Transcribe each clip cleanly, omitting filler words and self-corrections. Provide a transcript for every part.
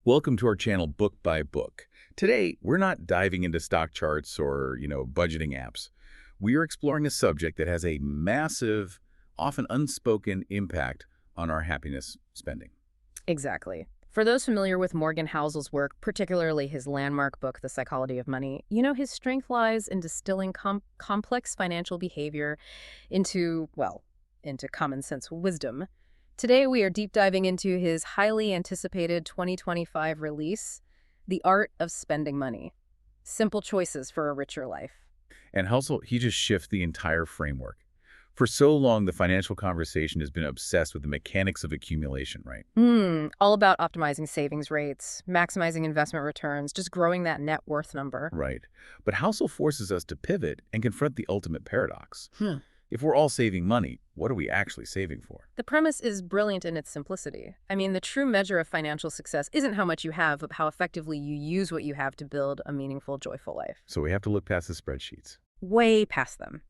Welcome to our channel Book by Book. Today, we're not diving into stock charts or, budgeting apps. We are exploring a subject that has a massive, often unspoken impact on our happiness spending. Exactly. For those familiar with Morgan Housel's work, particularly his landmark book, The Psychology of Money, his strength lies in distilling complex financial behavior into common sense wisdom. Today, we are deep diving into his highly anticipated 2025 release, The Art of Spending Money: Simple Choices for a Richer Life. And Housel, he just shifts the entire framework. For so long, the financial conversation has been obsessed with the mechanics of accumulation, right? All about optimizing savings rates, maximizing investment returns, just growing that net worth number. Right. But Housel forces us to pivot and confront the ultimate paradox. Hmm. If we're all saving money, what are we actually saving for? The premise is brilliant in its simplicity. I mean, the true measure of financial success isn't how much you have, but how effectively you use what you have to build a meaningful, joyful life. So we have to look past the spreadsheets. Way past them.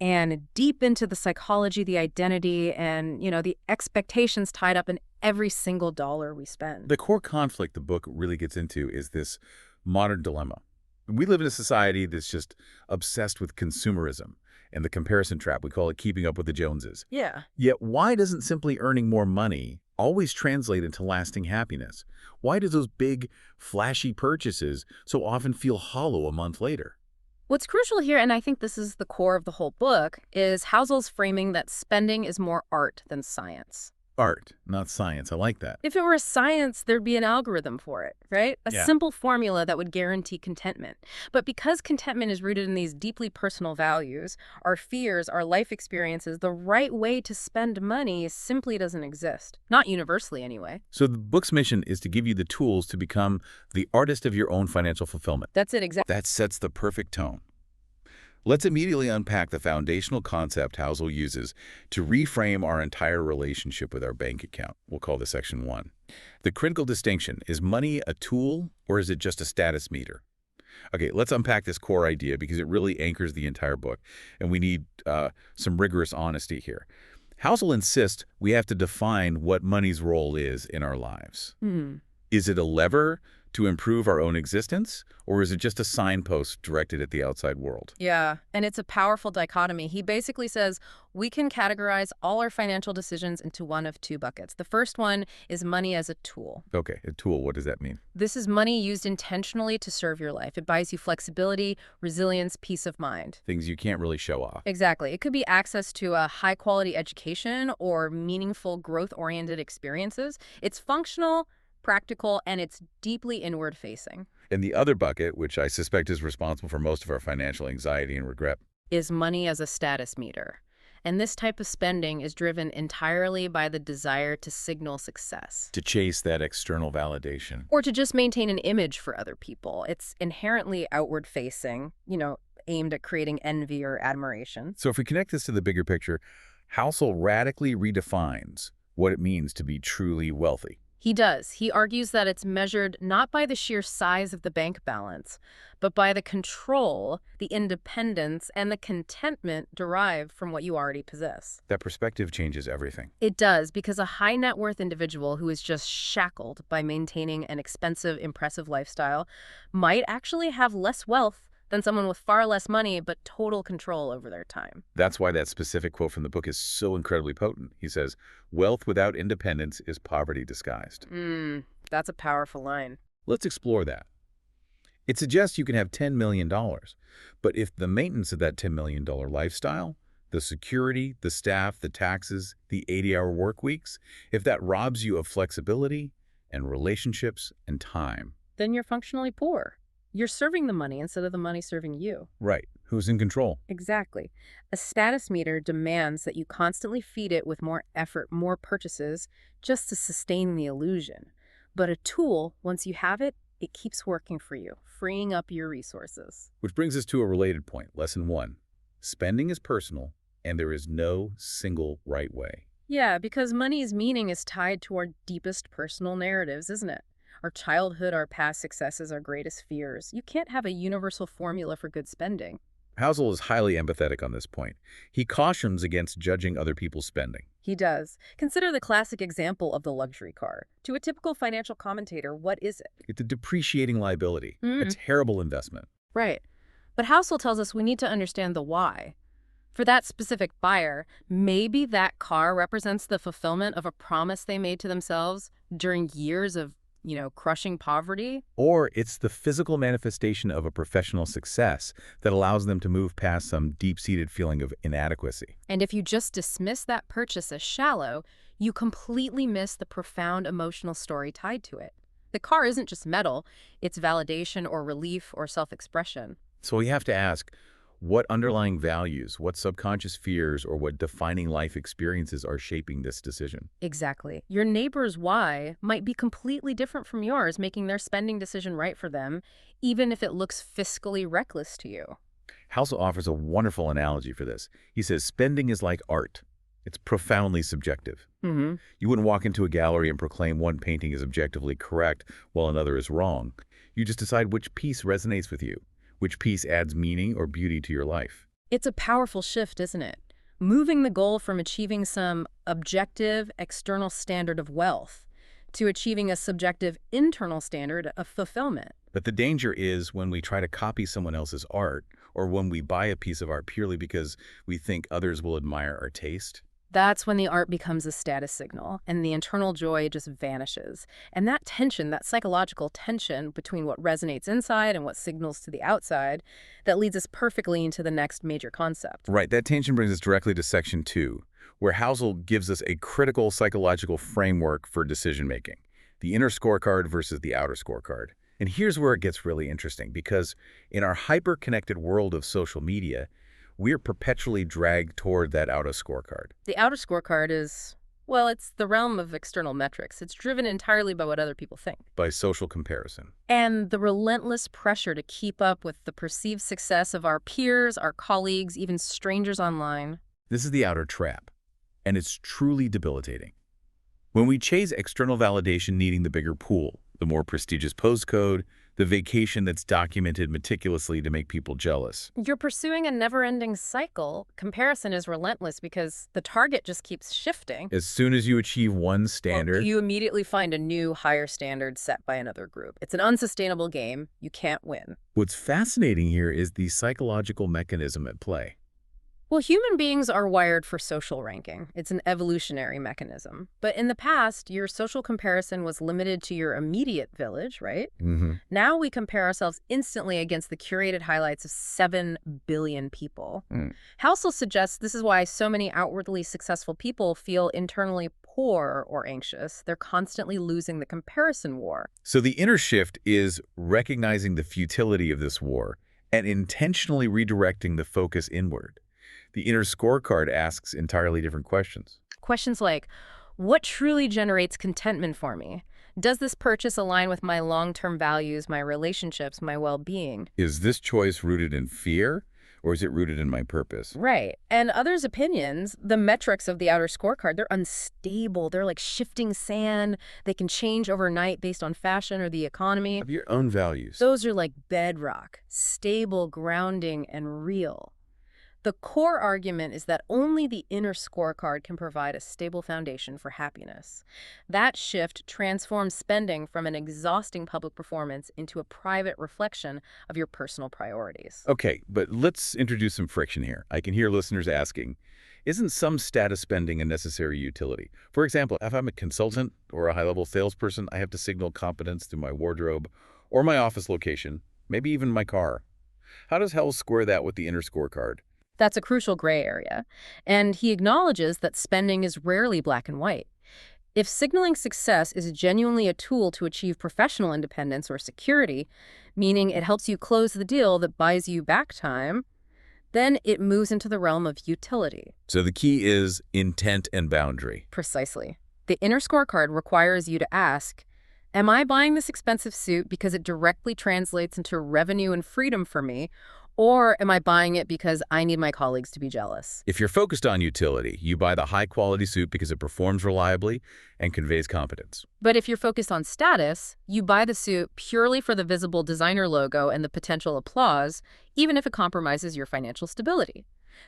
And deep into the psychology, the identity, and, the expectations tied up in every single dollar we spend. The core conflict the book really gets into is this modern dilemma. We live in a society that's just obsessed with consumerism and the comparison trap. We call it keeping up with the Joneses. Yeah. Yet why doesn't simply earning more money always translate into lasting happiness? Why do those big, flashy purchases so often feel hollow a month later? What's crucial here, and I think this is the core of the whole book, is Housel's framing that spending is more art than science. Art, not science. I like that. If it were science, there'd be an algorithm for it, right? A Yeah. simple formula that would guarantee contentment. But because contentment is rooted in these deeply personal values, our fears, our life experiences, the right way to spend money simply doesn't exist. Not universally, anyway. So the book's mission is to give you the tools to become the artist of your own financial fulfillment. That's it, exactly. That sets the perfect tone. Let's immediately unpack the foundational concept Housel uses to reframe our entire relationship with our bank account. We'll call this section 1. The critical distinction: is money a tool or is it just a status meter? Okay, let's unpack this core idea because it really anchors the entire book, and we need some rigorous honesty here. Housel insists we have to define what money's role is in our lives. Is it a lever to improve our own existence, or is it just a signpost directed at the outside world? Yeah, and it's a powerful dichotomy. He basically says we can categorize all our financial decisions into one of two buckets. The first one is money as a tool. Okay, a tool, what does that mean? This is money used intentionally to serve your life. It buys you flexibility, resilience, peace of mind. Things you can't really show off. Exactly. It could be access to a high-quality education or meaningful, growth-oriented experiences. It's functional, practical, and it's deeply inward-facing. And the other bucket, which I suspect is responsible for most of our financial anxiety and regret, Is money as a status meter. And this type of spending is driven entirely by the desire to signal success. to chase that external validation. Or to just maintain an image for other people. It's inherently outward-facing, aimed at creating envy or admiration. So if we connect this to the bigger picture, Housel radically redefines what it means to be truly wealthy. He does. He argues that it's measured not by the sheer size of the bank balance, but by the control, the independence, and the contentment derived from what you already possess. That perspective changes everything. It does, because a high net worth individual who is just shackled by maintaining an expensive, impressive lifestyle might actually have less wealth than someone with far less money but total control over their time. That's why that specific quote from the book is so incredibly potent. He says, "Wealth without independence is poverty disguised." That's a powerful line. Let's explore that. It suggests you can have $10 million, but if the maintenance of that $10 million lifestyle, the security, the staff, the taxes, the 80-hour work weeks, if that robs you of flexibility and relationships and time. Then you're functionally poor. You're serving the money instead of the money serving you. Right. Who's in control? Exactly. A status meter demands that you constantly feed it with more effort, more purchases, just to sustain the illusion. But a tool, once you have it, it keeps working for you, freeing up your resources. Which brings us to a related point. Lesson 1. Spending is personal, and there is no single right way. Yeah, because money's meaning is tied to our deepest personal narratives, isn't it? Our childhood, our past successes, our greatest fears. You can't have a universal formula for good spending. Housel is highly empathetic on this point. He cautions against judging other people's spending. He does. Consider the classic example of the luxury car. To a typical financial commentator, what is it? It's a depreciating liability, a Mm, terrible investment. right. But Housel tells us we need to understand the why. For that specific buyer, maybe that car represents the fulfillment of a promise they made to themselves during years of, crushing poverty. Or it's the physical manifestation of a professional success that allows them to move past some deep-seated feeling of inadequacy. And if you just dismiss that purchase as shallow, you completely miss the profound emotional story tied to it. The car isn't just metal, it's validation or relief or self-expression. So we have to ask, what underlying values, what subconscious fears, or what defining life experiences are shaping this decision? Exactly. Your neighbor's why might be completely different from yours, making their spending decision right for them, even if it looks fiscally reckless to you. Housel offers a wonderful analogy for this. He says spending is like art. It's profoundly subjective. Mm-hmm. You wouldn't walk into a gallery and proclaim one painting is objectively correct while another is wrong. You just decide which piece resonates with you, which piece adds meaning or beauty to your life. It's a powerful shift, isn't it? Moving the goal from achieving some objective external standard of wealth to achieving a subjective internal standard of fulfillment. But the danger is when we try to copy someone else's art, or when we buy a piece of art purely because we think others will admire our taste. That's when the art becomes a status signal and the internal joy just vanishes. And that tension, that psychological tension between what resonates inside and what signals to the outside, that leads us perfectly into the next major concept. Right, that tension brings us directly to section 2, where Housel gives us a critical psychological framework for decision-making, the inner scorecard versus the outer scorecard. And here's where it gets really interesting, because in our hyper-connected world of social media, we're perpetually dragged toward that outer scorecard. The outer scorecard is, well, it's the realm of external metrics. It's driven entirely by what other people think. By social comparison. And the relentless pressure to keep up with the perceived success of our peers, our colleagues, even strangers online. This is the outer trap, and it's truly debilitating. When we chase external validation needing the bigger pool, the more prestigious postcode, the vacation that's documented meticulously to make people jealous. You're pursuing a never-ending cycle. Comparison is relentless because the target just keeps shifting. As soon as you achieve one standard, You immediately find a new, higher standard set by another group. It's an unsustainable game. You can't win. what's fascinating here is the psychological mechanism at play. Well, human beings are wired for social ranking. It's an evolutionary mechanism. But in the past, your social comparison was limited to your immediate village, right? Now we compare ourselves instantly against the curated highlights of 7 billion people. Housel suggests this is why so many outwardly successful people feel internally poor or anxious. They're constantly losing the comparison war. So the inner shift is recognizing the futility of this war and intentionally redirecting the focus inward. The inner scorecard asks entirely different questions. Questions like, what truly generates contentment for me? Does this purchase align with my long-term values, my relationships, my well-being? Is this choice rooted in fear, or is it rooted in my purpose? Right. And others' opinions, the metrics of the outer scorecard, they're unstable. They're like shifting sand. They can change overnight based on fashion or the economy. Of your own values. Those are like bedrock, stable, grounding, and real. The core argument is that only the inner scorecard can provide a stable foundation for happiness. That shift transforms spending from an exhausting public performance into a private reflection of your personal priorities. Okay, but let's introduce some friction here. I can hear listeners asking, isn't some status spending a necessary utility? For example, if I'm a consultant or a high-level salesperson, I have to signal competence through my wardrobe or my office location, maybe even my car. How does Housel square that with the inner scorecard? That's a crucial gray area, and he acknowledges that spending is rarely black and white. If signaling success is genuinely a tool to achieve professional independence or security, meaning it helps you close the deal that buys you back time, then it moves into the realm of utility. So the key is intent and boundary. Precisely. The inner scorecard requires you to ask, am I buying this expensive suit because it directly translates into revenue and freedom for me, Or am I buying it because I need my colleagues to be jealous? If you're focused on utility, you buy the high-quality suit because it performs reliably and conveys competence. But if you're focused on status, you buy the suit purely for the visible designer logo and the potential applause, even if it compromises your financial stability.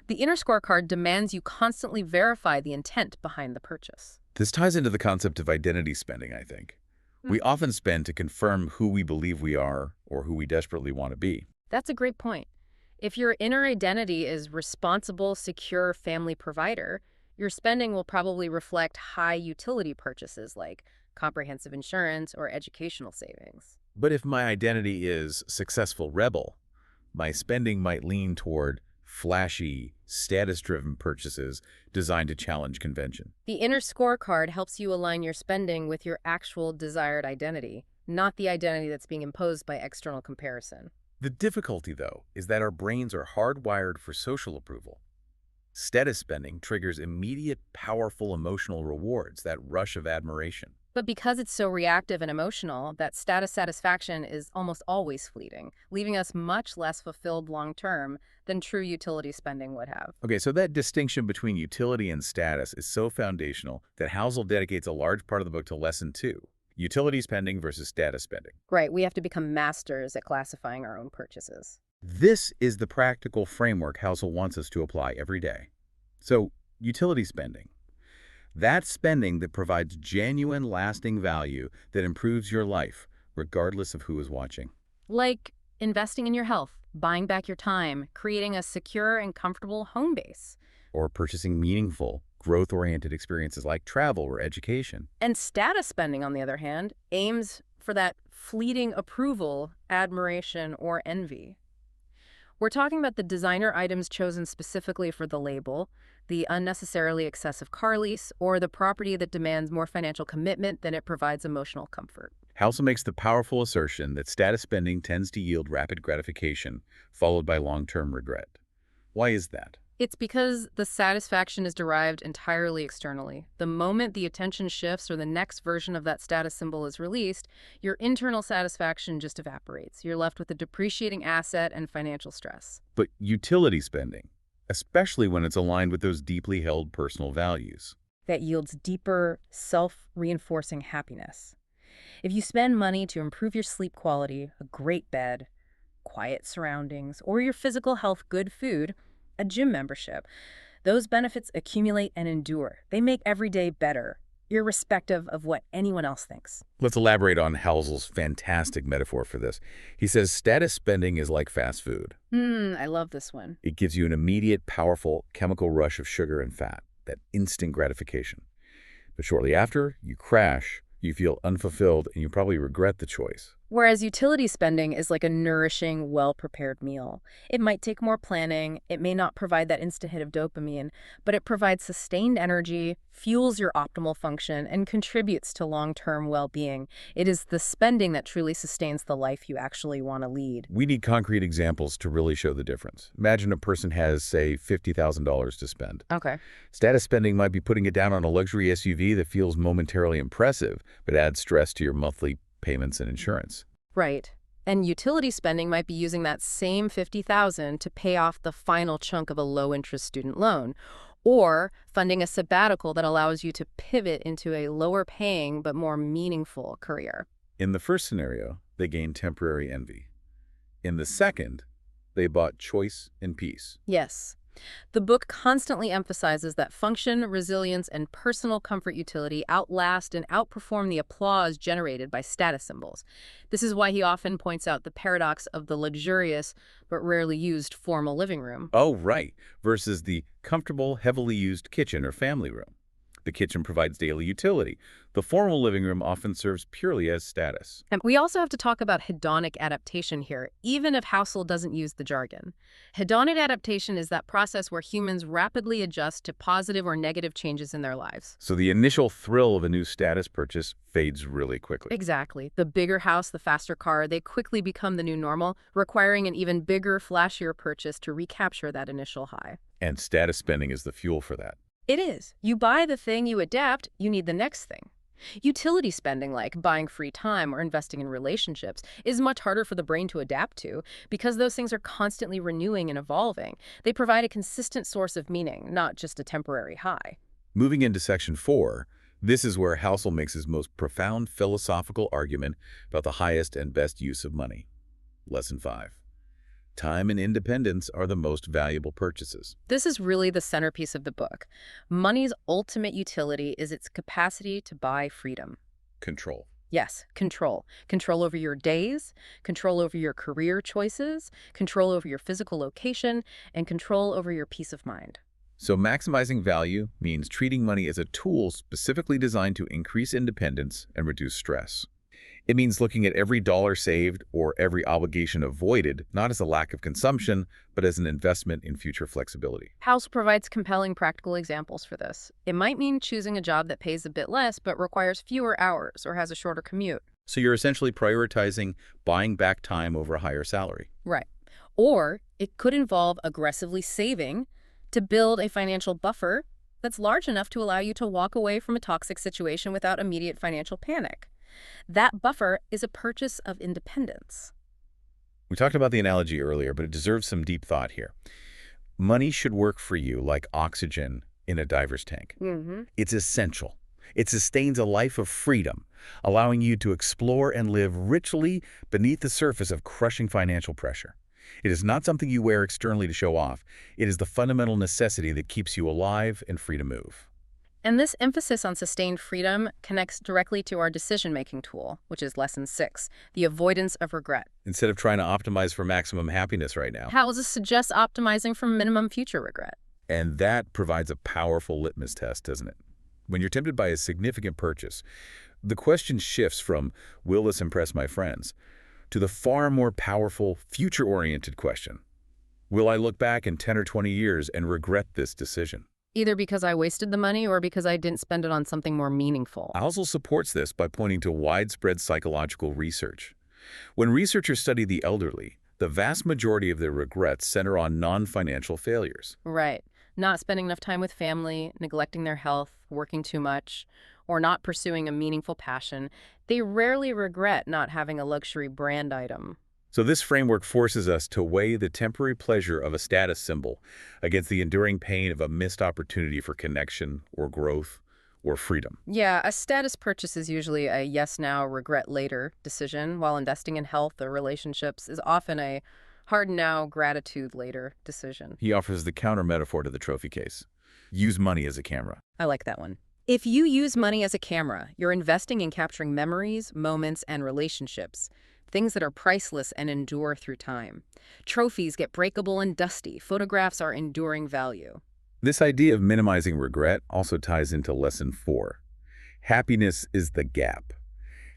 The inner scorecard demands you constantly verify the intent behind the purchase. This ties into the concept of identity spending, I think. We often spend to confirm who we believe we are or who we desperately want to be. That's a great point. If your inner identity is responsible, secure family provider, your spending will probably reflect high utility purchases like comprehensive insurance or educational savings. But if my identity is successful rebel, my spending might lean toward flashy, status-driven purchases designed to challenge convention. The inner scorecard helps you align your spending with your actual desired identity, not the identity that's being imposed by external comparison. The difficulty, though, is that our brains are hardwired for social approval. Status spending triggers immediate, powerful emotional rewards, that rush of admiration. But because it's so reactive and emotional, that status satisfaction is almost always fleeting, leaving us much less fulfilled long-term than true utility spending would have. Okay, so that distinction between utility and status is so foundational that Housel dedicates a large part of the book to Lesson 2, utility spending versus status spending. Right, we have to become masters at classifying our own purchases. This is the practical framework Housel wants us to apply every day. So, utility spending. That's spending that provides genuine, lasting value that improves your life, regardless of who is watching. Like investing in your health, buying back your time, creating a secure and comfortable home base. Or purchasing meaningful, growth-oriented experiences like travel or education. And status spending, on the other hand, aims for that fleeting approval, admiration, or envy. We're talking about the designer items chosen specifically for the label, the unnecessarily excessive car lease, or the property that demands more financial commitment than it provides emotional comfort. Housel makes the powerful assertion that status spending tends to yield rapid gratification, followed by long-term regret. Why is that? It's because the satisfaction is derived entirely externally. The moment the attention shifts or the next version of that status symbol is released, your internal satisfaction just evaporates. You're left with a depreciating asset and financial stress. But utility spending, especially when it's aligned with those deeply held personal values. That yields deeper, self-reinforcing happiness. If you spend money to improve your sleep quality, a great bed, quiet surroundings, or your physical health, good food, a gym membership, those benefits accumulate and endure. They make every day better, irrespective of what anyone else thinks. Let's elaborate on Housel's fantastic metaphor for this. He says status spending is like fast food. I love this one. It gives you an immediate, powerful chemical rush of sugar and fat, that instant gratification. But shortly after, you crash, you feel unfulfilled, and you probably regret the choice. Whereas utility spending is like a nourishing, well-prepared meal. It might take more planning, it may not provide that instant hit of dopamine, but it provides sustained energy, fuels your optimal function, and contributes to long-term well-being. It is the spending that truly sustains the life you actually want to lead. We need concrete examples to really show the difference. Imagine a person has, say, $50,000 to spend. Okay. Status spending might be putting it down on a luxury SUV that feels momentarily impressive, but adds stress to your monthly payments and insurance. Right. And utility spending might be using that same $50,000 to pay off the final chunk of a low-interest student loan, or funding a sabbatical that allows you to pivot into a lower-paying but more meaningful career. In the first scenario, they gained temporary envy. In the second, they bought choice and peace. Yes. The book constantly emphasizes that function, resilience, and personal comfort utility outlast and outperform the applause generated by status symbols. This is why he often points out the paradox of the luxurious but rarely used formal living room. Oh, right, versus the comfortable, heavily used kitchen or family room. The kitchen provides daily utility. The formal living room often serves purely as status. And we also have to talk about hedonic adaptation here, even if Housel doesn't use the jargon. Hedonic adaptation is that process where humans rapidly adjust to positive or negative changes in their lives. So the initial thrill of a new status purchase fades really quickly. Exactly. The bigger house, the faster car, they quickly become the new normal, requiring an even bigger, flashier purchase to recapture that initial high. And status spending is the fuel for that. It is. You buy the thing, you adapt, you need the next thing. Utility spending, like buying free time or investing in relationships, is much harder for the brain to adapt to because those things are constantly renewing and evolving. They provide a consistent source of meaning, not just a temporary high. Moving into section 4, this is where Housel makes his most profound philosophical argument about the highest and best use of money. Lesson 5. Time and independence are the most valuable purchases. This is really the centerpiece of the book. Money's ultimate utility is its capacity to buy freedom. Control. Yes, control. Control over your days, control over your career choices, control over your physical location, and control over your peace of mind. So maximizing value means treating money as a tool specifically designed to increase independence and reduce stress. It means looking at every dollar saved or every obligation avoided, not as a lack of consumption, but as an investment in future flexibility. House provides compelling practical examples for this. It might mean choosing a job that pays a bit less but requires fewer hours or has a shorter commute. So you're essentially prioritizing buying back time over a higher salary. Right. Or it could involve aggressively saving to build a financial buffer that's large enough to allow you to walk away from a toxic situation without immediate financial panic. That buffer is a purchase of independence. We talked about the analogy earlier, but it deserves some deep thought here. Money should work for you like oxygen in a diver's tank. It's essential. It sustains a life of freedom, allowing you to explore and live richly beneath the surface of crushing financial pressure. It is not something you wear externally to show off. It is the fundamental necessity that keeps you alive and free to move. And this emphasis on sustained freedom connects directly to our decision-making tool, which is Lesson 6, the avoidance of regret. Instead of trying to optimize for maximum happiness right now. House suggests optimizing for minimum future regret. And that provides a powerful litmus test, doesn't it? When you're tempted by a significant purchase, the question shifts from, will this impress my friends, to the far more powerful, future-oriented question, will I look back in 10 or 20 years and regret this decision? Either because I wasted the money or because I didn't spend it on something more meaningful. Housel supports this by pointing to widespread psychological research. When researchers study the elderly, the vast majority of their regrets center on non-financial failures. Right. Not spending enough time with family, neglecting their health, working too much, or not pursuing a meaningful passion. They rarely regret not having a luxury brand item. So this framework forces us to weigh the temporary pleasure of a status symbol against the enduring pain of a missed opportunity for connection or growth or freedom. Yeah, a status purchase is usually a yes now, regret later decision, while investing in health or relationships is often a hard now, gratitude later decision. He offers the counter metaphor to the trophy case. Use money as a camera. I like that one. If you use money as a camera, you're investing in capturing memories, moments, and relationships. Things that are priceless and endure through time. Trophies get breakable and dusty. Photographs are enduring value. This idea of minimizing regret also ties into Lesson 4. Happiness is the gap.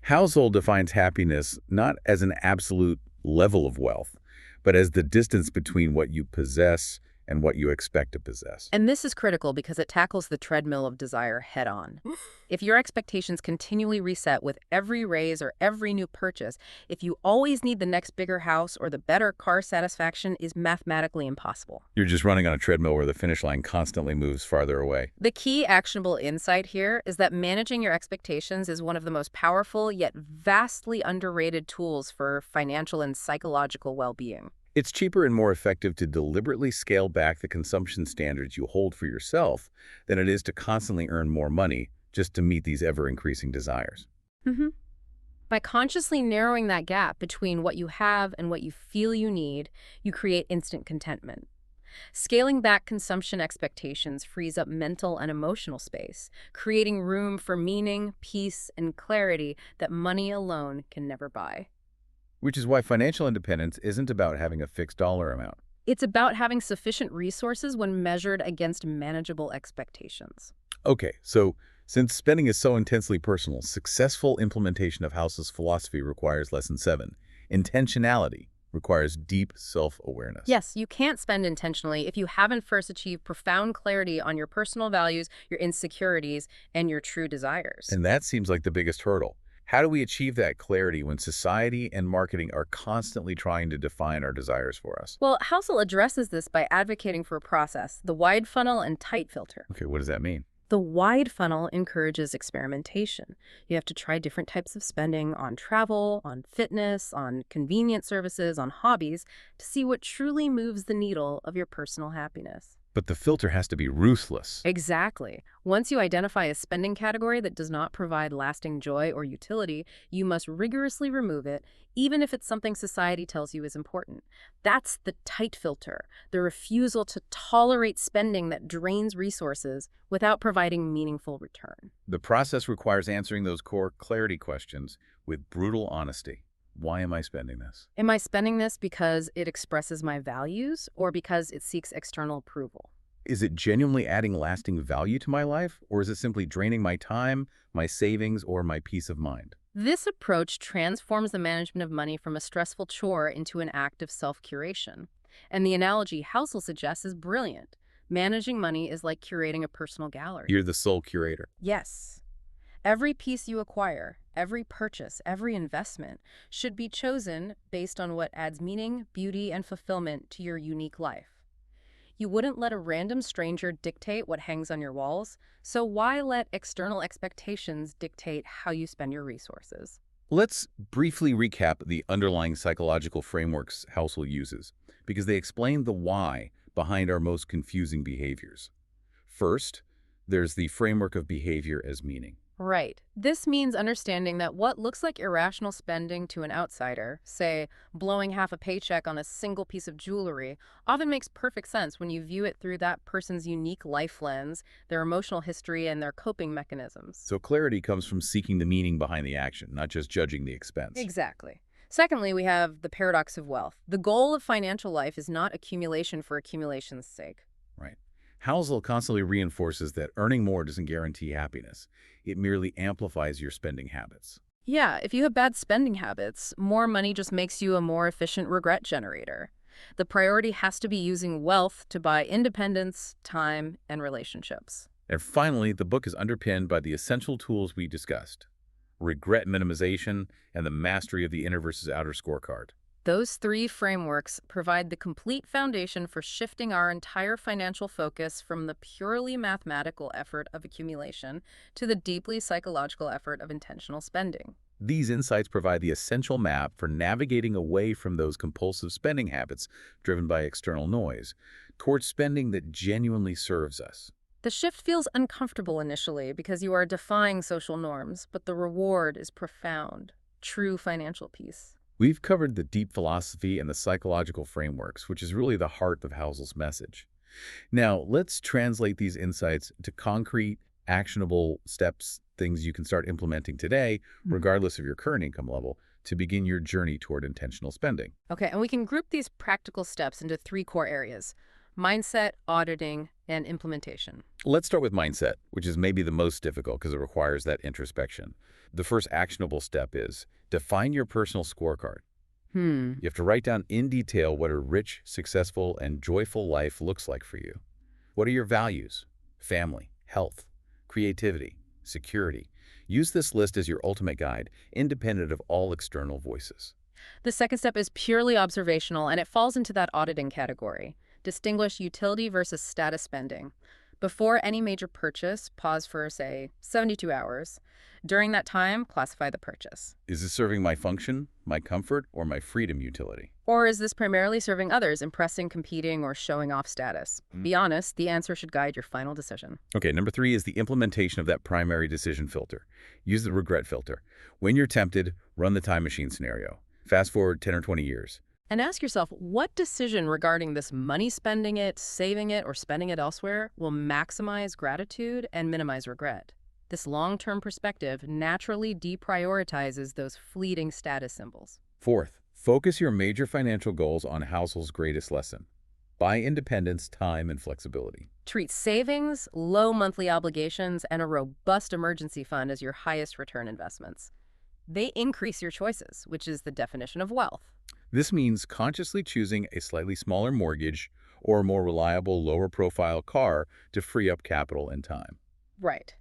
Housel defines happiness not as an absolute level of wealth, but as the distance between what you possess and what you expect to possess. And this is critical because it tackles the treadmill of desire head-on. If your expectations continually reset with every raise or every new purchase, if you always need the next bigger house or the better car, satisfaction is mathematically impossible. You're just running on a treadmill where the finish line constantly moves farther away. The key actionable insight here is that managing your expectations is one of the most powerful yet vastly underrated tools for financial and psychological well-being. It's cheaper and more effective to deliberately scale back the consumption standards you hold for yourself than it is to constantly earn more money just to meet these ever-increasing desires. By consciously narrowing that gap between what you have and what you feel you need, you create instant contentment. Scaling back consumption expectations frees up mental and emotional space, creating room for meaning, peace, and clarity that money alone can never buy. Which is why financial independence isn't about having a fixed dollar amount. It's about having sufficient resources when measured against manageable expectations. Okay, so since spending is so intensely personal, successful implementation of Housel's philosophy requires Lesson 7. Intentionality requires deep self-awareness. Yes, you can't spend intentionally if you haven't first achieved profound clarity on your personal values, your insecurities, and your true desires. And that seems like the biggest hurdle. How do we achieve that clarity when society and marketing are constantly trying to define our desires for us? Well, Housel addresses this by advocating for a process, the wide funnel and tight filter. Okay, what does that mean? The wide funnel encourages experimentation. You have to try different types of spending on travel, on fitness, on convenient services, on hobbies to see what truly moves the needle of your personal happiness. But the filter has to be ruthless. Exactly. Once you identify a spending category that does not provide lasting joy or utility, you must rigorously remove it, even if it's something society tells you is important. That's the tight filter, the refusal to tolerate spending that drains resources without providing meaningful return. The process requires answering those core clarity questions with brutal honesty. Why am I spending this? Am I spending this because it expresses my values or because it seeks external approval? Is it genuinely adding lasting value to my life, or is it simply draining my time, my savings, or my peace of mind? This approach transforms the management of money from a stressful chore into an act of self-curation. And the analogy Housel suggests is brilliant. Managing money is like curating a personal gallery. You're the sole curator. Yes. Every piece you acquire, every purchase, every investment should be chosen based on what adds meaning, beauty, and fulfillment to your unique life. You wouldn't let a random stranger dictate what hangs on your walls, so why let external expectations dictate how you spend your resources? Let's briefly recap the underlying psychological frameworks Housel uses, because they explain the why behind our most confusing behaviors. First, there's the framework of behavior as meaning. Right. This means understanding that what looks like irrational spending to an outsider, say blowing half a paycheck on a single piece of jewelry, often makes perfect sense when you view it through that person's unique life lens, their emotional history, and their coping mechanisms. So clarity comes from seeking the meaning behind the action, not just judging the expense. Exactly. Secondly, we have the paradox of wealth. The goal of financial life is not accumulation for accumulation's sake. Right. Housel constantly reinforces that earning more doesn't guarantee happiness. It merely amplifies your spending habits. Yeah, if you have bad spending habits, more money just makes you a more efficient regret generator. The priority has to be using wealth to buy independence, time, and relationships. And finally, the book is underpinned by the essential tools we discussed: regret minimization and the mastery of the inner versus outer scorecard. Those three frameworks provide the complete foundation for shifting our entire financial focus from the purely mathematical effort of accumulation to the deeply psychological effort of intentional spending. These insights provide the essential map for navigating away from those compulsive spending habits driven by external noise towards spending that genuinely serves us. The shift feels uncomfortable initially because you are defying social norms, but the reward is profound, true financial peace. We've covered the deep philosophy and the psychological frameworks, which is really the heart of Housel's message. Now, let's translate these insights to concrete, actionable steps, things you can start implementing today, regardless of your current income level, to begin your journey toward intentional spending. Okay, and we can group these practical steps into three core areas: mindset, auditing, and implementation. Let's start with mindset, which is maybe the most difficult because it requires that introspection. The first actionable step is define your personal scorecard. You have to write down in detail what a rich, successful, and joyful life looks like for you. What are your values? Family, health, creativity, security. Use this list as your ultimate guide, independent of all external voices. The second step is purely observational, and it falls into that auditing category. Distinguish utility versus status spending. Before any major purchase, pause for, say, 72 hours. During that time, classify the purchase. Is this serving my function, my comfort, or my freedom utility? Or is this primarily serving others, impressing, competing, or showing off status? Be honest, the answer should guide your final decision. Okay, number 3 is the implementation of that primary decision filter. Use the regret filter. When you're tempted, run the time machine scenario. Fast forward 10 or 20 years. And ask yourself, what decision regarding this money, spending it, saving it, or spending it elsewhere will maximize gratitude and minimize regret? This long-term perspective naturally deprioritizes those fleeting status symbols. Fourth, focus your major financial goals on Housel's greatest lesson: buy independence, time, and flexibility. Treat savings, low monthly obligations, and a robust emergency fund as your highest return investments. They increase your choices, which is the definition of wealth. This means consciously choosing a slightly smaller mortgage or a more reliable, lower-profile car to free up capital and time. Right.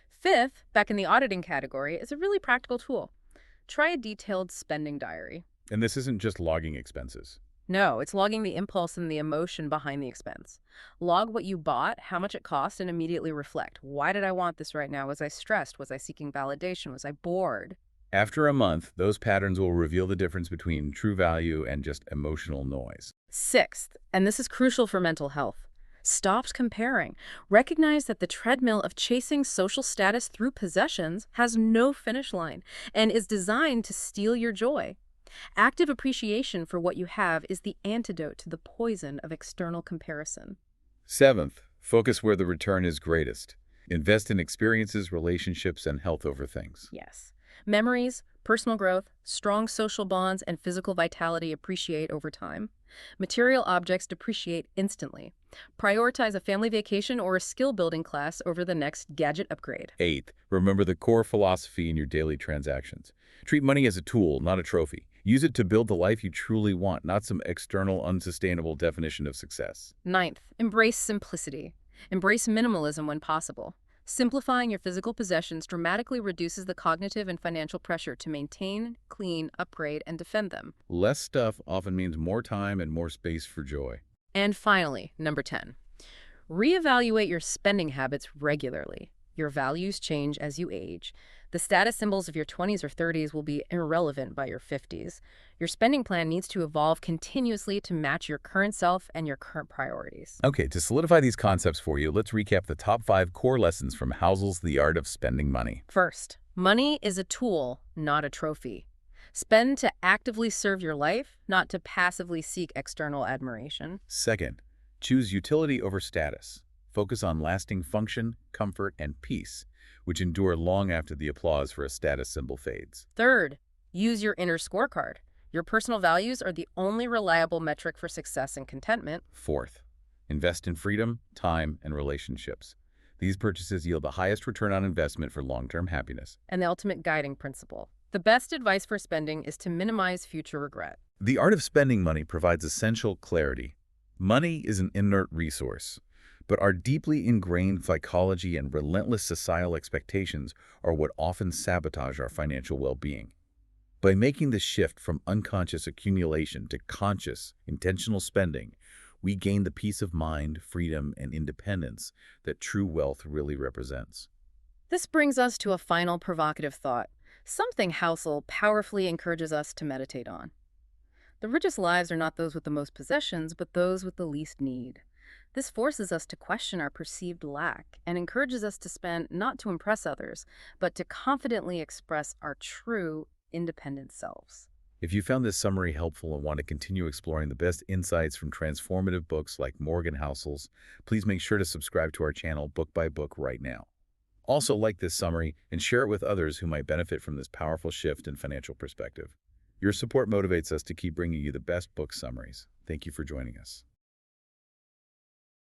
Fifth, back in the auditing category, is a really practical tool. Try a detailed spending diary. And this isn't just logging expenses. No, it's logging the impulse and the emotion behind the expense. Log what you bought, how much it cost, and immediately reflect. Why did I want this right now? Was I stressed? Was I seeking validation? Was I bored? After a month, those patterns will reveal the difference between true value and just emotional noise. Sixth, and this is crucial for mental health, stop comparing. Recognize that the treadmill of chasing social status through possessions has no finish line and is designed to steal your joy. Active appreciation for what you have is the antidote to the poison of external comparison. Seventh, focus where the return is greatest. Invest in experiences, relationships, and health over things. Yes. Memories, personal growth, strong social bonds, and physical vitality appreciate over time. Material objects depreciate instantly. Prioritize a family vacation or a skill-building class over the next gadget upgrade. Eighth, remember the core philosophy in your daily transactions. Treat money as a tool, not a trophy. Use it to build the life you truly want, not some external, unsustainable definition of success. Ninth, embrace simplicity. Embrace minimalism when possible. Simplifying your physical possessions dramatically reduces the cognitive and financial pressure to maintain, clean, upgrade, and defend them. Less stuff often means more time and more space for joy. And finally, number 10, reevaluate your spending habits regularly. Your values change as you age. The status symbols of your 20s or 30s will be irrelevant by your 50s. Your spending plan needs to evolve continuously to match your current self and your current priorities. Okay, to solidify these concepts for you, let's recap the top 5 core lessons from Housel's The Art of Spending Money. First, money is a tool, not a trophy. Spend to actively serve your life, not to passively seek external admiration. Second, choose utility over status. Focus on lasting function, comfort, and peace, which endure long after the applause for a status symbol fades. Third, use your inner scorecard. Your personal values are the only reliable metric for success and contentment. Fourth, invest in freedom, time, and relationships. These purchases yield the highest return on investment for long-term happiness. And the ultimate guiding principle. The best advice for spending is to minimize future regret. The Art of Spending Money provides essential clarity. Money is an inert resource, but our deeply ingrained psychology and relentless societal expectations are what often sabotage our financial well-being. By making the shift from unconscious accumulation to conscious, intentional spending, we gain the peace of mind, freedom, and independence that true wealth really represents. This brings us to a final provocative thought, something Housel powerfully encourages us to meditate on. The richest lives are not those with the most possessions, but those with the least need. This forces us to question our perceived lack and encourages us to spend not to impress others, but to confidently express our true, independent selves. If you found this summary helpful and want to continue exploring the best insights from transformative books like Morgan Housel's, please make sure to subscribe to our channel Book by Book right now. Also, like this summary and share it with others who might benefit from this powerful shift in financial perspective. Your support motivates us to keep bringing you the best book summaries. Thank you for joining us.